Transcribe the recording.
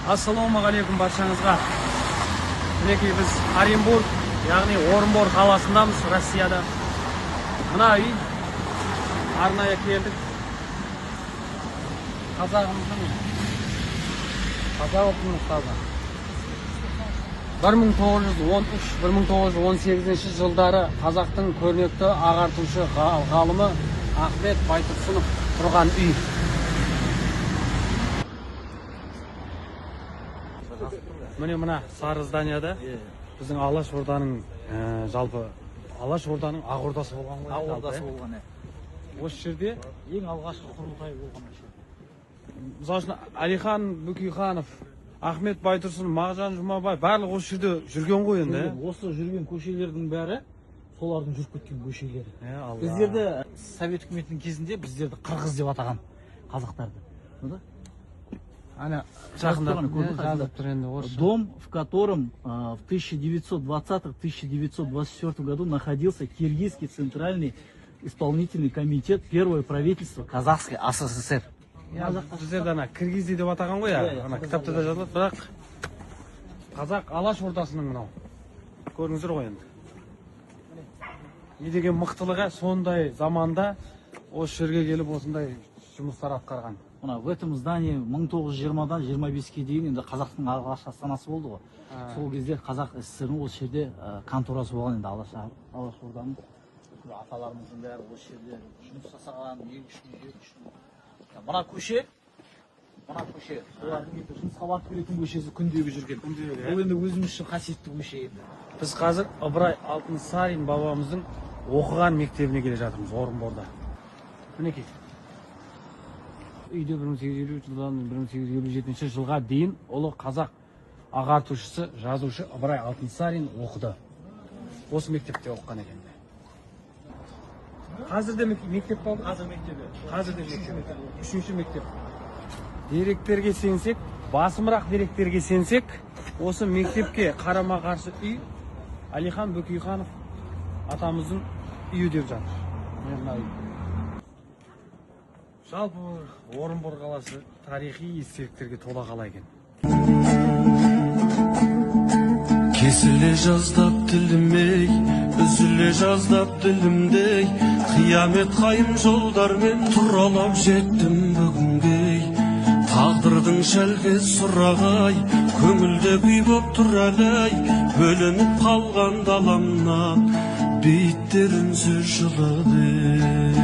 Ассалаумағалейкум баршаңызға. Мінекей біз Оренбург, яғни Орынбор қаласындамыз, Россияда. Мына үй арнайы келдік. Қазағымыздың ұстазы. 1913-1918 жылдары қазақтың көрнекті ағартушы ғалымы Ахмет Байтұрсынов тұрған үй. Мына сары зданияда біздің Алаш Орданың жалпы Алаш Орданың ақ ордасы болған ғой. Ақ ордасы болған. Осы жерде ең алғашқы құрылтай болған. Мысалы үшін Әлихан Бөкейханов, Ахмет Байтұрсынов, Мағжан Жұмабаев барлығы осы жерде жүрген ғой енді. Осы жүрген көшелердің бәрі солардың жүріп кеткен көшелері. Алла. Біздерді Совет үкіметінің кезінде біздерді қырғыз деп атаған қазақтарды. Ана жазып тұр енді осы. Дом, в котором в 1920-1924 году находился Киргизский центральный исполнительный комитет, первое правительство Казахской СССР. Біздерді ана Киргизия деп атаған ғой, ана кітапта да жазылады, бірақ қазақ Алаш Ордасының мынау. Көріңіздер ғой енді. Не деген мықтылығы сондай заманда осы жерге келіп осындай жұмыстар атқарған. В этом здании 1920-дан 25-ке дейін енді қазақтың алғашқы астанасы болды ғой. Сол кезде қазақ СССР-ның осы жерде конторасы болған енді Алаш Орданың. Аталарымыздың бәрі осы жерде жұмыс жасаған, ел үшін. Мына көше, солардың енді жұмысқа барып келетін көшесі күндегі жүрген. Ол енді өзіміз үшін қасиетті көше енді. Біз қазір Ыбырай Алтынсарин бабамыздың оқыған мектебіне келе жатырмыз, Орынборда. Мінекей. Үйде 1853 жылдан 1857 жылға дейін ұлы қазақ ағартушысы, жазушы Ыбырай Алтынсарин оқыды. Осы мектепте оқыған екен. Қазірде мектеп болды? Қазірде мектеп. Үшінші мектеп. Деректерге сенсек, басымырақ деректерге сенсек, осы мектепке қарама-қарсы үй Әлихан Бөкейханов атамыздың үйі деп жатыр. Жалпы Орынбор қаласы тарихи естеліктерге тола қала екен. Кесіле жаздап тілімей, үзіле жаздап ділімдей, қиямет қайым жолдармен тұралап жеттім бүгінге. Тағдырдың шәлге сұрағай, көңілде күй боп тұр әлі, бөлініп қалған даламнан, бейіттерін сөз жылады.